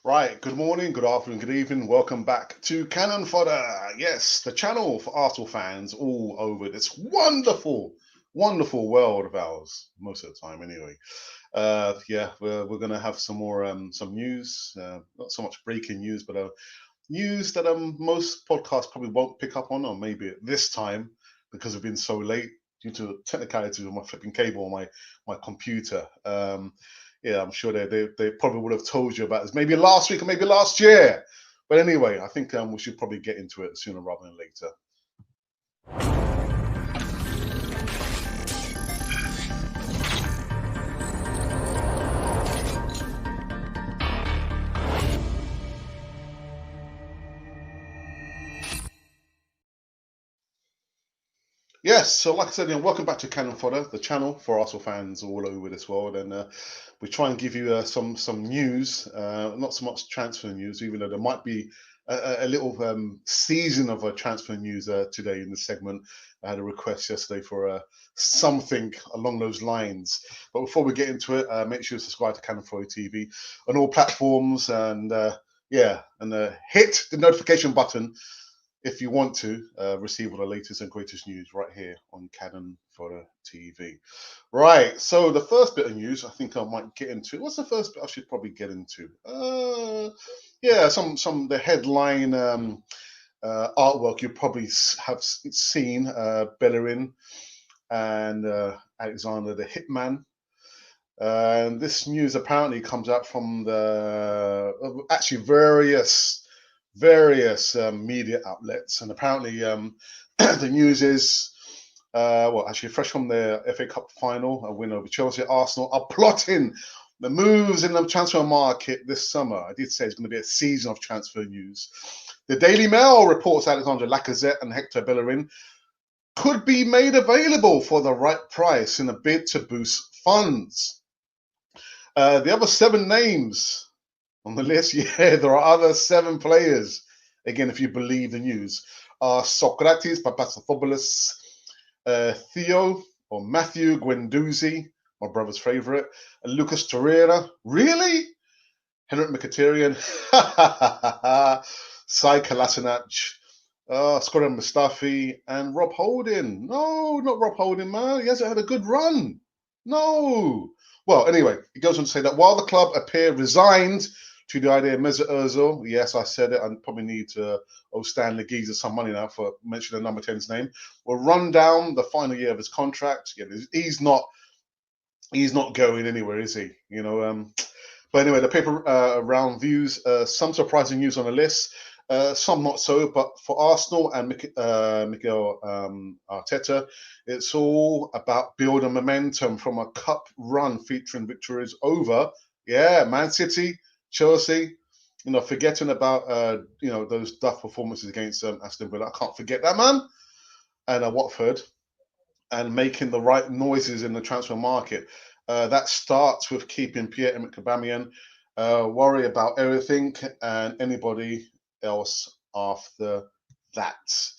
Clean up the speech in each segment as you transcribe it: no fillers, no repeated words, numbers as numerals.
Right, good morning, good afternoon, good evening. Welcome back to Cannon Fodder. Yes, the channel for Arsenal fans all over this wonderful, wonderful world of ours, most of the time anyway. Yeah, we're going to have some more some news, not so much breaking news, but news that most podcasts probably won't pick up on, or maybe at this time because we've been so late due to technicalities of my flipping cable on my computer. Yeah, I'm sure they probably would have told you about this maybe last week or maybe last year. But anyway, I think we should probably get into it sooner rather than later. Yes, so like I said, welcome back to Cannon Fodder, the channel for Arsenal fans all over this world, and we try and give you some news, not so much transfer news, even though there might be a little season of transfer news today in the segment. I had a request yesterday for something along those lines. But before we get into it, make sure to subscribe to Cannon Fodder TV on all platforms, and hit the notification button if you want to receive all the latest and greatest news right here on Cannon Fodder TV. Right, so the first bit of news I think I might get into. What's the first bit I should probably get into? Yeah, some the headline artwork you probably have seen, Bellerin and Alexander the Hitman. And this news apparently comes out from the actually various media outlets, and apparently the news is well, actually fresh from the FA Cup final, a win over Chelsea. Arsenal are plotting the moves in the transfer market this summer. I did say it's going to be a season of transfer news. The Daily Mail reports Alexander Lacazette and Hector Bellerin could be made available for the right price in a bid to boost funds. The other seven names on the list, yeah, there are other seven players. Again, if you believe the news, are Socrates Papastathopoulos, Theo or Matthew Guendouzi, my brother's favourite, and Lucas Torreira. Really? Henrik Mkhitaryan, Sai Kolasinac, Skoran Mustafi, and Rob Holding. No, not Rob Holding, man. He hasn't had a good run. No. Well, anyway, it goes on to say that while the club appear resigned to the idea of Mesut Ozil, yes, I said it, I probably need to owe Stanley Geezer some money now for mentioning number 10's name, will run down the final year of his contract. Yeah, he's not going anywhere, is he? But anyway, the paper round views some surprising news on the list, some not so. But for Arsenal and Miguel Arteta, it's all about building momentum from a cup run featuring victories over, Man City, Chelsea. Forgetting about those duff performances against Aston Villa. I can't forget that, man. And Watford, and making the right noises in the transfer market. That starts with keeping Pierre-Emerick Aubameyang. Worry about everything and anybody else after that.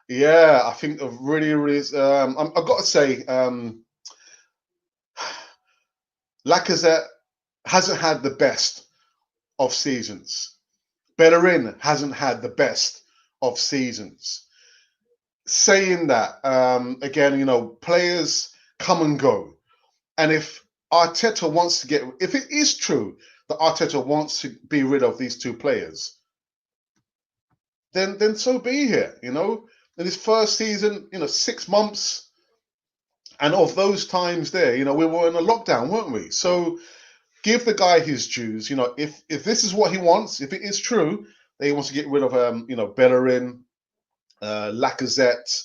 Yeah, I think really, really. I've got to say, Lacazette hasn't had the best of seasons. Bellerin hasn't had the best of seasons. Saying that, again, players come and go. And if Arteta wants to if it is true that Arteta wants to be rid of these two players, then so be it. In his first season, 6 months, and of those times there, we were in a lockdown, weren't we? So give the guy his dues. If this is what he wants, if it is true that he wants to get rid of Bellerin, Lacazette,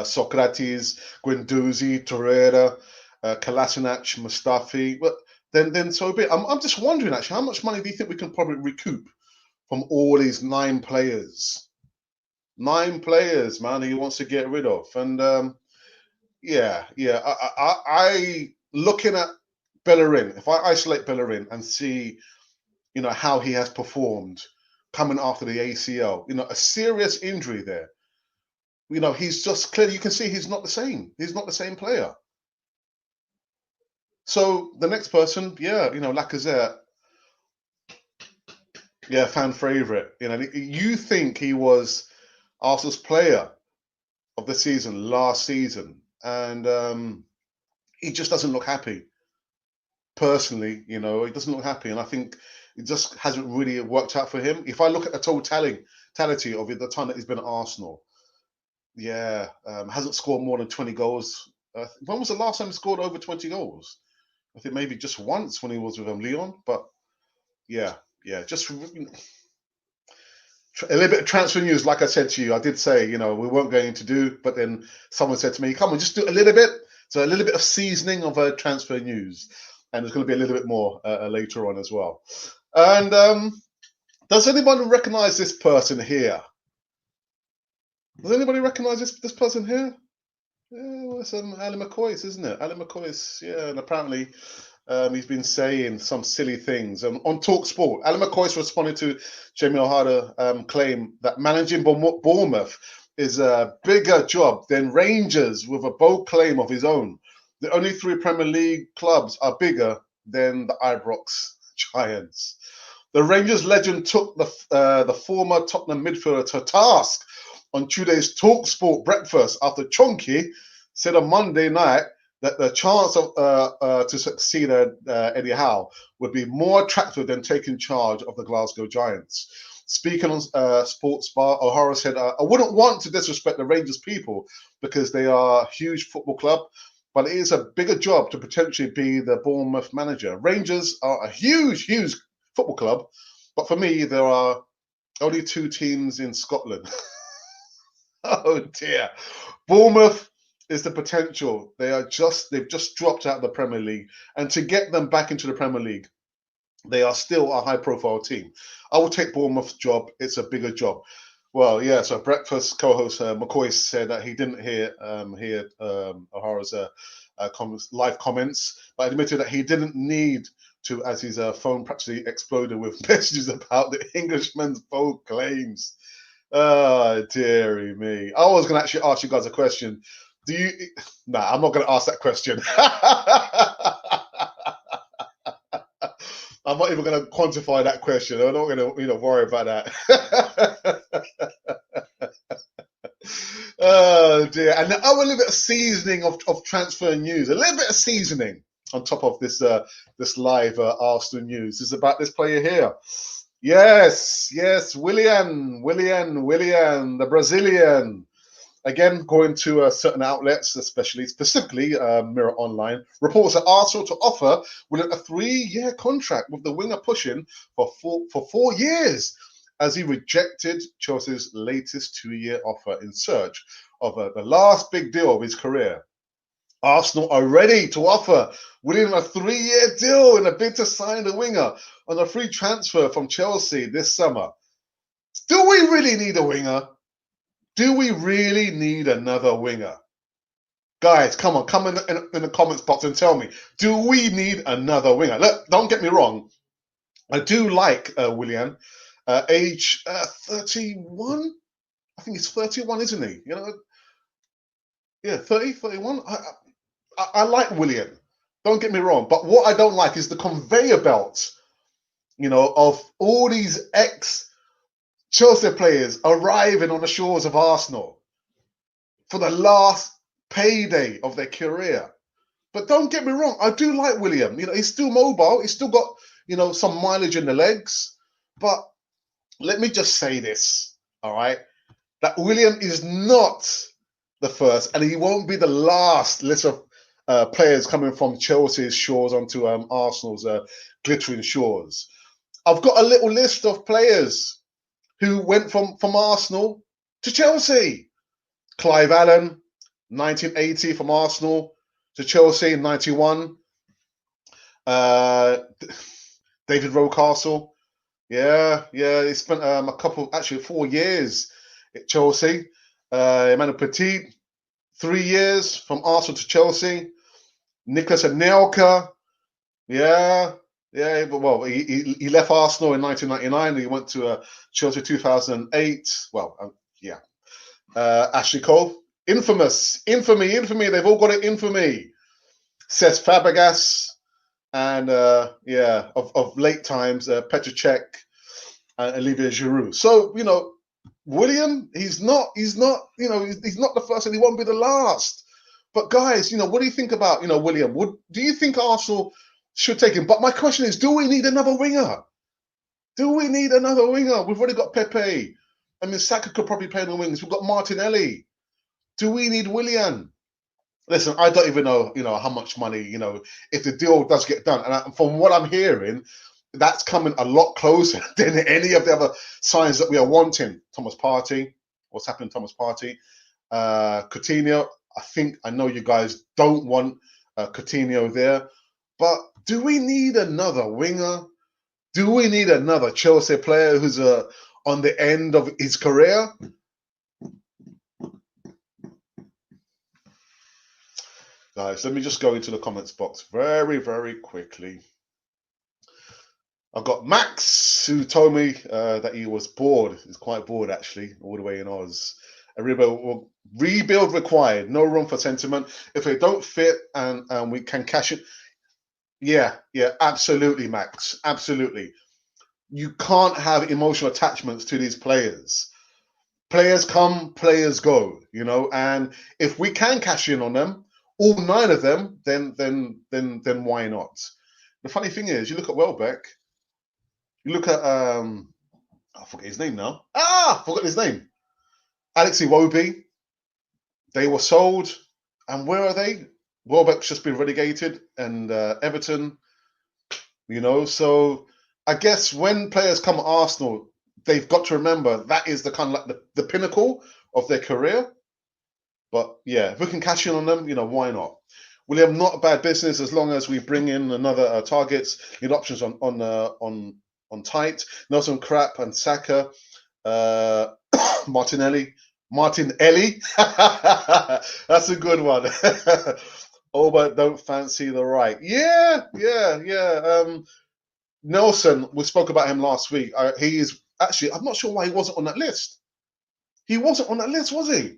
Socrates, Guendouzi, Torreira, Kolasinac, Mustafi. Well, then so be it. I'm just wondering, actually, how much money do you think we can probably recoup from all these 9 players? 9 players, man, he wants to get rid of. And yeah. I looking at Bellerin, if I isolate Bellerin and see, how he has performed coming after the ACL, a serious injury there. He's just clearly, you can see he's not the same. He's not the same player. So the next person, yeah, Lacazette, yeah, fan favorite. You think he was Arsenal's player of the season last season, and he just doesn't look happy. Personally, he doesn't look happy, and I think it just hasn't really worked out for him. If I look at the totality of the time that he's been at Arsenal, yeah, hasn't scored more than 20 goals. When was the last time he scored over 20 goals? I think maybe just once when he was with Leon, but yeah, just a little bit of transfer news. Like I said to you, I did say, we weren't going to do, but then someone said to me, come on, just do a little bit. So a little bit of seasoning of transfer news. And there's going to be a little bit more later on as well. And does anybody recognize this person here? Does anybody recognize this person here? Yeah, well, it's Ali McCoy's, isn't it? Ali McCoy's, yeah, and apparently he's been saying some silly things. On Talk Sport, Ali McCoy's responded to Jamie O'Hara's claim that managing Bournemouth is a bigger job than Rangers, with a bold claim of his own. The only 3 Premier League clubs are bigger than the Ibrox Giants. The Rangers legend took the former Tottenham midfielder to task on Tuesday's Talk Sport breakfast after Chonky said on Monday night that the chance of to succeed Eddie Howe would be more attractive than taking charge of the Glasgow Giants. Speaking on Sports Bar, O'Hara said, I wouldn't want to disrespect the Rangers people because they are a huge football club, but it is a bigger job to potentially be the Bournemouth manager. Rangers are a huge football club, but for me, there are only 2 teams in Scotland. Oh dear. Bournemouth is the potential. They've just dropped out of the Premier League. And to get them back into the Premier League, they are still a high profile team. I will take Bournemouth's job. It's a bigger job. Well, yeah, so breakfast co-host McCoy said that he didn't hear O'Hara's live comments, but admitted that he didn't need to, as his phone practically exploded with messages about the Englishman's bold claims. Oh, dearie me. I was going to actually ask you guys a question. Nah, I'm not going to ask that question. I'm not even going to quantify that question. I'm not going to worry about that. Oh, dear. And a little bit of seasoning of transfer news. A little bit of seasoning on top of this live Arsenal news is about this player here. Yes, Willian, the Brazilian. Again, going to certain outlets, specifically Mirror Online, reports that Arsenal to offer Willian a 3-year contract, with the winger pushing for 4 years, as he rejected Chelsea's latest 2-year offer in search of the last big deal of his career. Arsenal are ready to offer Willian a 3-year deal in a bid to sign the winger on a free transfer from Chelsea this summer. Do we really need a winger? Do we really need another winger? Guys, come on, come in the comments box and tell me, do we need another winger? Look, don't get me wrong. I do like Willian, age 31. I think he's 31, isn't he? Yeah, 30, 31. I like Willian. Don't get me wrong. But what I don't like is the conveyor belt, of all these ex-Chelsea players arriving on the shores of Arsenal for the last payday of their career. But don't get me wrong. I do like Willian. He's still mobile. He's still got, some mileage in the legs. But let me just say this, all right? That Willian is not the first, and he won't be the last list of players coming from Chelsea's shores onto Arsenal's glittering shores. I've got a little list of players who went from Arsenal to Chelsea. Clive Allen, 1980 from Arsenal to Chelsea in 91. David Rocastle, he spent a couple, actually 4 years at Chelsea. Emmanuel Petit, 3 years from Arsenal to Chelsea. Nicolas Anelka, but he left Arsenal in 1999. He went to Chelsea 2008. Ashley Cole, infamy. They've all got it, infamy. Cesc Fabregas, and yeah, of late times, Petr Cech and Olivier Giroud. So William, he's not the first, and he won't be the last. But guys, what do you think about William? Do you think Arsenal should take him? But my question is, do we need another winger? Do we need another winger? We've already got Pepe. I mean, Saka could probably play on the wings. We've got Martinelli. Do we need William? Listen, I don't even know, how much money, if the deal does get done. And from what I'm hearing, that's coming a lot closer than any of the other signs that we are wanting. Thomas Partey, what's happening, Thomas Partey? Coutinho, I know you guys don't want Coutinho there, but do we need another winger? Do we need another Chelsea player who's on the end of his career? Guys, let me just go into the comments box very, very quickly. I've got Max, who told me that he was bored. He's quite bored, actually, all the way in Oz. A rebuild required. No room for sentiment. If they don't fit and we can cash it. Yeah, absolutely, Max. Absolutely. You can't have emotional attachments to these players. Players come, players go, and if we can cash in on them, all 9 of them, then why not? The funny thing is, you look at Welbeck, you look at I forget his name now. Forgot his name. Alex Iwobi. They were sold, and where are they? Welbeck's just been relegated, and Everton. So I guess when players come at Arsenal, they've got to remember that is the kind of like the pinnacle of their career. But yeah, if we can cash in on them, why not? William, not a bad business as long as we bring in another targets. Need options on tight. Nelson Crap and Saka, Martinelli. That's a good one. Oh, but don't fancy the right. Yeah. Nelson, we spoke about him last week. He is actually, I'm not sure why he wasn't on that list. He wasn't on that list, was he?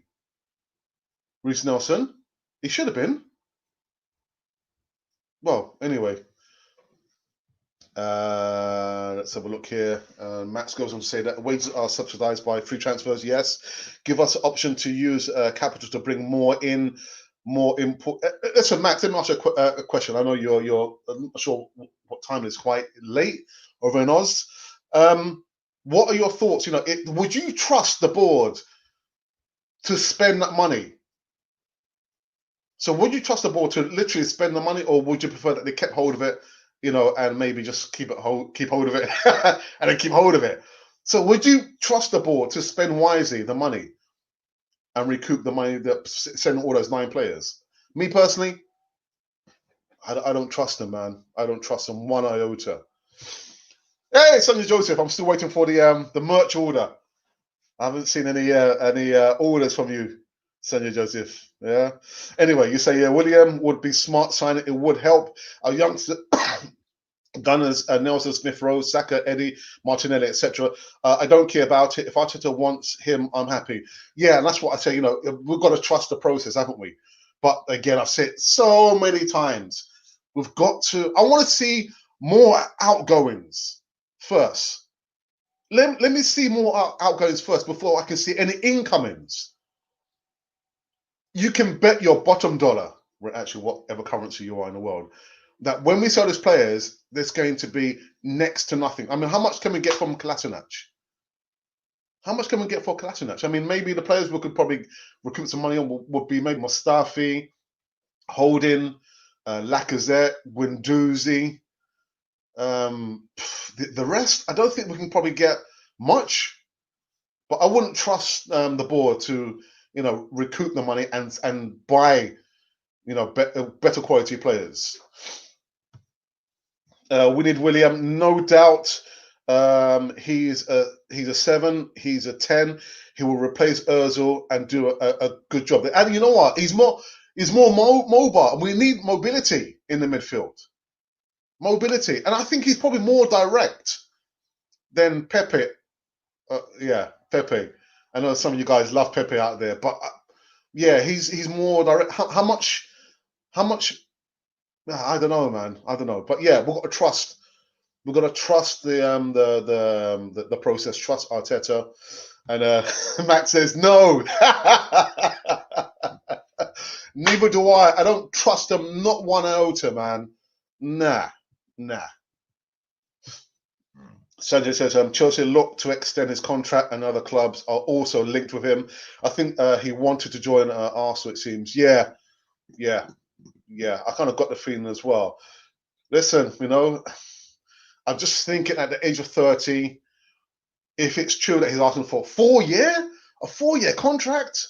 Reece Nelson. He should have been. Well, anyway. Let's have a look here. Max goes on to say that wages are subsidized by free transfers. Yes. Give us an option to use capital to bring more input. Listen, Max, let me ask you a question. I know you're I'm not sure what time it is, quite late over in Oz. What are your thoughts? Would you trust the board to spend that money? So would you trust the board to literally spend the money, or would you prefer that they kept hold of it, and maybe just keep hold of it and then keep hold of it? So would you trust the board to spend wisely the money and recoup the money that send all those 9 players? Me personally, I don't trust them, man. I don't trust them one iota. Hey, Sonia Joseph, I'm still waiting for the merch order. I haven't seen any orders from you, Sonia Joseph. Yeah. Anyway, you say William would be smart signing. It would help our youngster Gunners, Nelson, Smith Rowe, Saka, Eddie, Martinelli, etc. I don't care about it. If Arteta wants him, I'm happy. Yeah, and that's what I say. We've got to trust the process, haven't we? But again, I've said it so many times. We've got to. I want to see more outgoings first. Let me see more outgoings first before I can see any incomings. You can bet your bottom dollar, actually whatever currency you are in the world, that when we sell these players, there's going to be next to nothing. I mean, how much can we get from Kolasinac? How much can we get for Kolasinac? I mean, maybe the players we could probably recoup some money on would be maybe Mustafi, Holding, Lacazette, Guendouzi. The rest, I don't think we can probably get much. But I wouldn't trust the board to, recoup the money and buy, better quality players. We need William, no doubt. He's a 7. He's a 10. He will replace Özil and do a good job. And you know what? He's more mobile, and we need mobility in the midfield. Mobility, and I think he's probably more direct than Pepe. Pepe. I know some of you guys love Pepe out there, but yeah, he's more direct. How much I don't know, man. I don't know. But yeah, we've got to trust. We've got to trust the process. Trust Arteta. And Max says no. Neither do I. I don't trust him. Not one iota, man. Nah. Sanjay says Chelsea look to extend his contract, and other clubs are also linked with him. I think he wanted to join Arsenal. It seems. Yeah. I kind of got the feeling as well. Listen, I'm just thinking at the age of 30, if it's true that he's asking for a 4-year contract,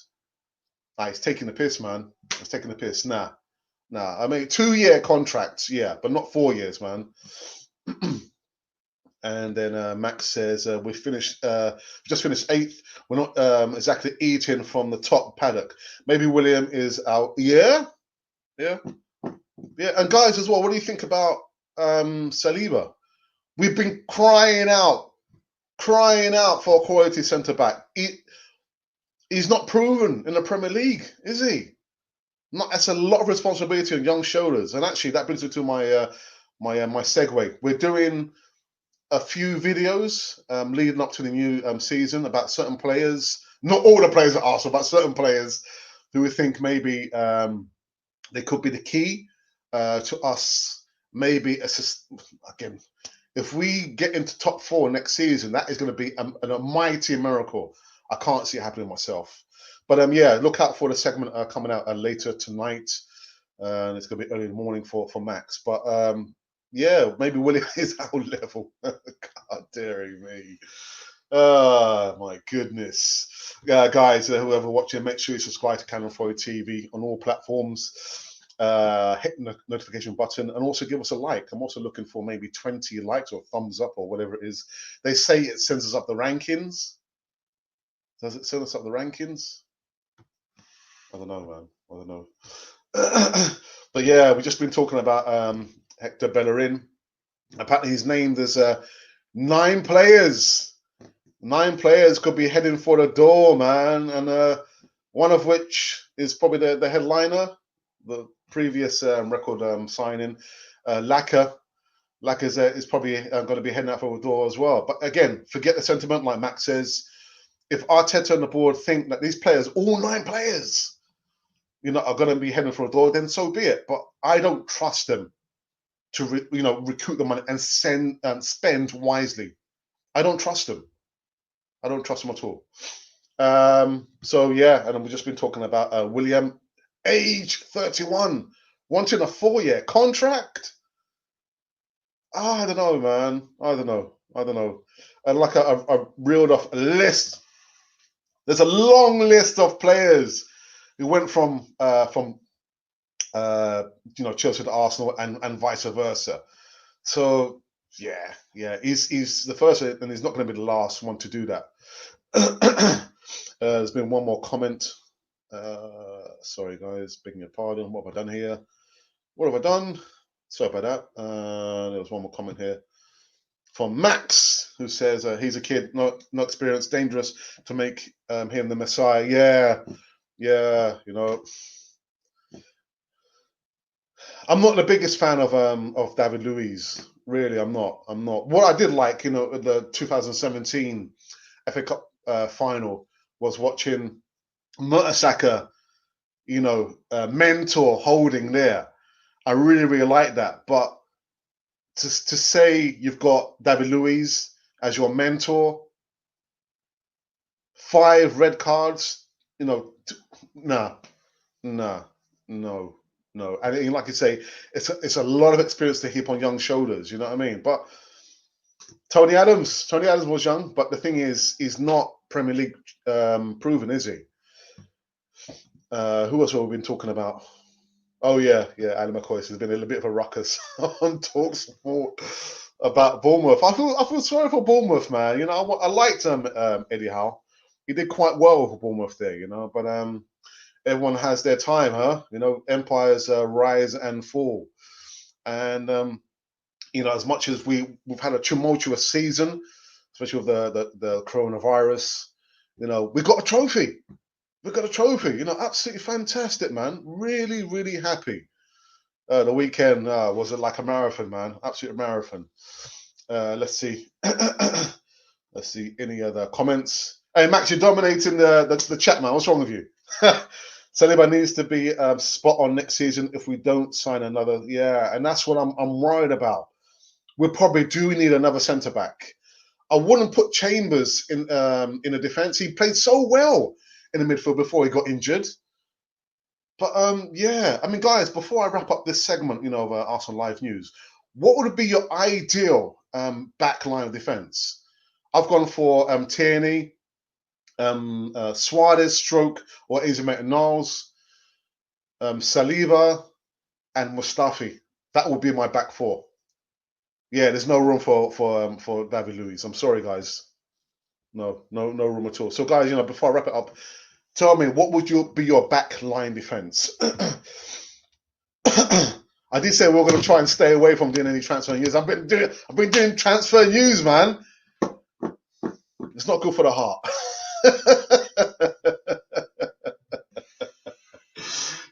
he's taking the piss, man. He's taking the piss. Nah. I mean, 2-year contracts, yeah, but not 4 years, man. And then Max says we just finished 8th. We're not exactly eating from the top paddock. Maybe William is out. Yeah. And guys, as well, what do you think about Saliba? We've been crying out for a quality centre back. He's not proven in the Premier League, is he? That's a lot of responsibility on young shoulders. And actually, that brings me to my my segue. We're doing a few videos leading up to the new season about certain players, not all the players at Arsenal, but certain players who we think maybe they could be the key to us. Maybe again, if we get into top 4 next season, that is going to be a mighty miracle. I can't see it happening myself. But yeah, look out for the segment coming out later tonight. And it's going to be early in the morning for Max. But yeah, maybe William is our level. God daring me. Oh, my goodness. Guys, whoever watching, make sure you subscribe to Cannon Floyd TV on all platforms. Hit the notification button and also give us a like. I'm also looking for maybe 20 likes or thumbs up or whatever it is. They say it sends us up the rankings. Does it send us up the rankings? I don't know, man. I don't know. But yeah, we've just been talking about Hector Bellerin. Apparently he's named as 9 players. 9 players could be heading for the door, man. And one of which is probably the headliner, the previous record signing. Lacazette is probably going to be heading out for the door as well. But again, forget the sentiment, like Max says. If Arteta and the board think that these players, all 9 players, are going to be heading for a door, then so be it. But I don't trust them to recruit the money and spend wisely. I don't trust them. I don't trust them at all. So yeah, and we've just been talking about William, age 31, wanting a 4-year contract. I don't know, man. I don't know. And like I reeled off a list. There's a long list of players who went from Chelsea to Arsenal and vice versa. So yeah, he's the first, and he's not going to be the last one to do that. There's been one more comment. Sorry, guys, begging your pardon. What have I done here? Sorry about that. There was one more comment here from Max, who says he's a kid, not experienced, dangerous to make him the Messiah. Yeah. I'm not the biggest fan of David Luiz. Really, I'm not. What I did like, the 2017 FA Cup final was watching Mertesacker, mentor holding there. I really, really like that. But to say you've got David Luiz as your mentor, 5 red cards, no. And like I say, it's a lot of experience to heap on young shoulders. You know what I mean? But Tony Adams was young, but the thing is, he's not Premier League proven, is he? Who else have we been talking about? Oh yeah, Adam McCoy. There's been a little bit of a ruckus on TalkSport about Bournemouth. I feel sorry for Bournemouth, man. I liked Eddie Howe. He did quite well for Bournemouth there, but everyone has their time, huh? Empires rise and fall. And as much as we've had a tumultuous season, especially with the coronavirus, we got a trophy. We've got a trophy. Absolutely fantastic, man. Really, really happy. The weekend was like a marathon, man. Absolute marathon. Let's see. Let's see any other comments. Hey, Max, you're dominating the chat, man. What's wrong with you? Saliba needs to be spot on next season if we don't sign another. Yeah, and that's what I'm worried about. We probably do need another centre back. I wouldn't put Chambers in a defence. He played so well in the midfield before he got injured. But yeah, I mean, guys, before I wrap up this segment, of Arsenal Live News, what would be your ideal back line of defence? I've gone for Tierney, Suarez, Stroke, or Maitland-Niles, Saliba, and Mustafi. That would be my back four. Yeah, there's no room for David Luiz. I'm sorry, guys. No room at all. So, guys, before I wrap it up, tell me, what would be your back line defense? I did say we we're going to try and stay away from doing any transfer news. I've been doing transfer news, man. It's not good for the heart.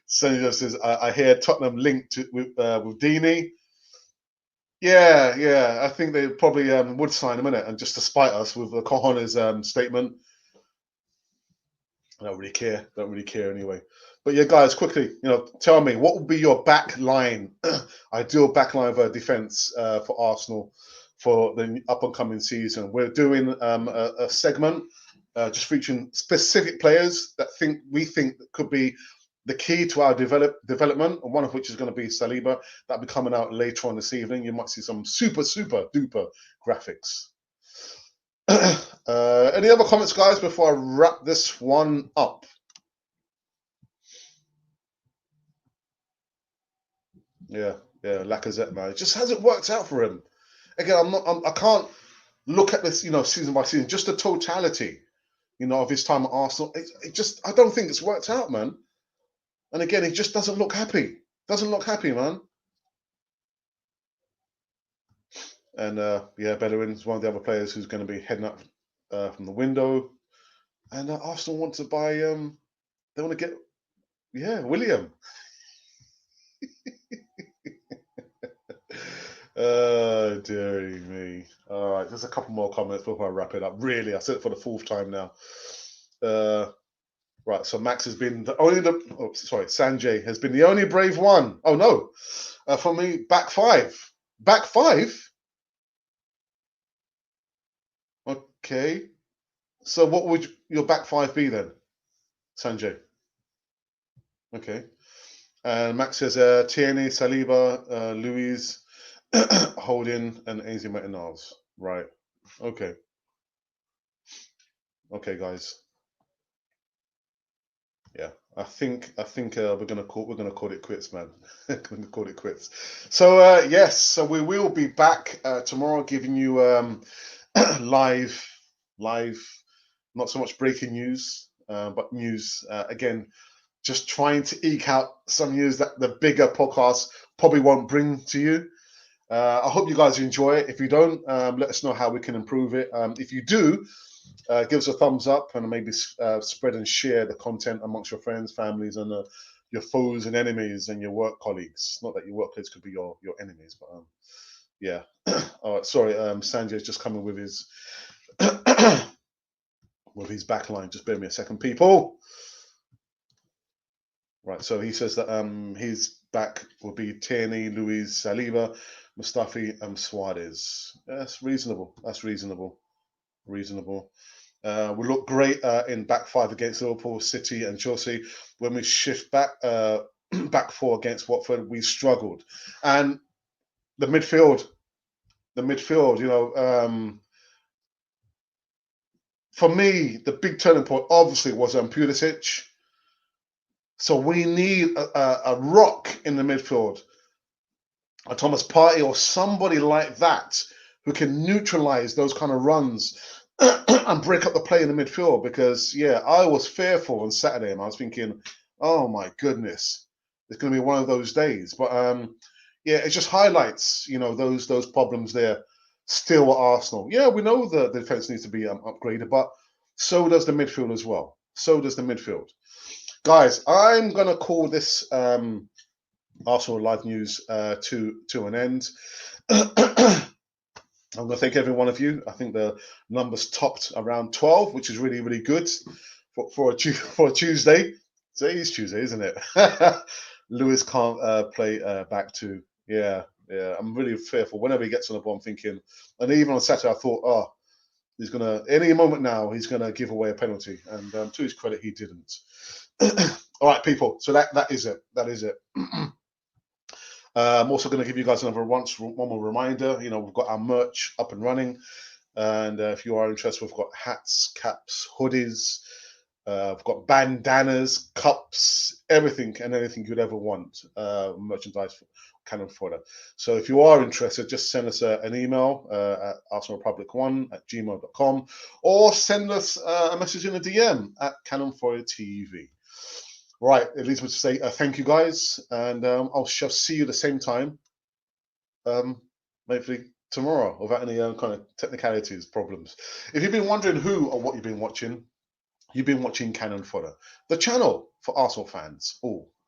Senator says, I hear Tottenham linked with Deeney. Yeah. I think they probably would sign him in it, and just to spite us with the cojones statement. I don't really care anyway. But yeah, guys, quickly, tell me, what would be your back line, ideal back line of defense for Arsenal for the up and coming season? We're doing a segment just featuring specific players that we think could be the key to our development, and one of which is going to be Saliba. That'll be coming out later on this evening. You might see some super duper graphics. Any other comments, guys, before I wrap this one up? Yeah, Lacazette, man. It just hasn't worked out for him. Again, I can't look at this, season by season, just the totality, of his time at Arsenal. I don't think it's worked out, man. And again, he just doesn't look happy. Doesn't look happy, man. And Bellerin is one of the other players who's going to be heading up from the window. And Arsenal want to buy. They want to get, William. Dearie me. All right, there's a couple more comments before I wrap it up. Really, I said it for the fourth time now. Right, so Max has been Sanjay has been the only brave one. Oh no, for me, back five. Back five? Okay. So what would your back five be then, Sanjay? Okay. And Max says Tierney, Saliba, Luiz, Holding, and Maitland-Niles. Right. Okay. Okay, guys. Yeah, I think we're gonna call it quits, man. We're gonna call it quits. So yes, so we will be back tomorrow, giving you live, not so much breaking news, but news again. Just trying to eke out some news that the bigger podcasts probably won't bring to you. I hope you guys enjoy it. If you don't, let us know how we can improve it. If you do, give us a thumbs up and maybe spread and share the content amongst your friends, families, and your foes and enemies and your work colleagues. Not that your work colleagues could be your enemies, but yeah. All right, sorry, Sanjay's just coming with his with his backline. Just bear me a second, people. Right, so he says that his back will be Tierney, Luiz, Saliba, Mustafi, and Suarez. That's reasonable. Reasonable. We look great in back five against Liverpool, City, and Chelsea. When we shift back four against Watford, we struggled. And the midfield, for me, the big turning point obviously was Pulisic. So we need a rock in the midfield, a Thomas Partey or somebody like that who can neutralize those kind of runs and break up the play in the midfield. Because I was fearful on Saturday, and I was thinking, oh my goodness, it's going to be one of those days. But it just highlights those problems there still at Arsenal. Yeah, we know the defense needs to be upgraded, but so does the midfield as well. Guys, I'm going to call this Arsenal live news to an end. I'm going to thank every one of you. I think the numbers topped around 12, which is really, really good for a Tuesday. Today's Tuesday, isn't it? Lewis can't play back to. Yeah. I'm really fearful. Whenever he gets on the ball, I'm thinking, and even on Saturday, I thought, oh, he's going to, any moment now, he's going to give away a penalty. And to his credit, he didn't. All right, people. So that is it. That is it. I'm also going to give you guys one more reminder. You know, we've got our merch up and running. And if you are interested, we've got hats, caps, hoodies. We've got bandanas, cups, everything and anything you'd ever want. Merchandise for Cannon Fodder. So if you are interested, just send us an email at arsenalrepublic1@gmail.com or send us a message in a DM at Cannon Fodder TV. Right, it leaves me to say thank you guys, and I shall see you the same time, hopefully tomorrow, without any kind of technicalities, problems. If you've been wondering who or what you've been watching Cannon Fodder, the channel for Arsenal fans.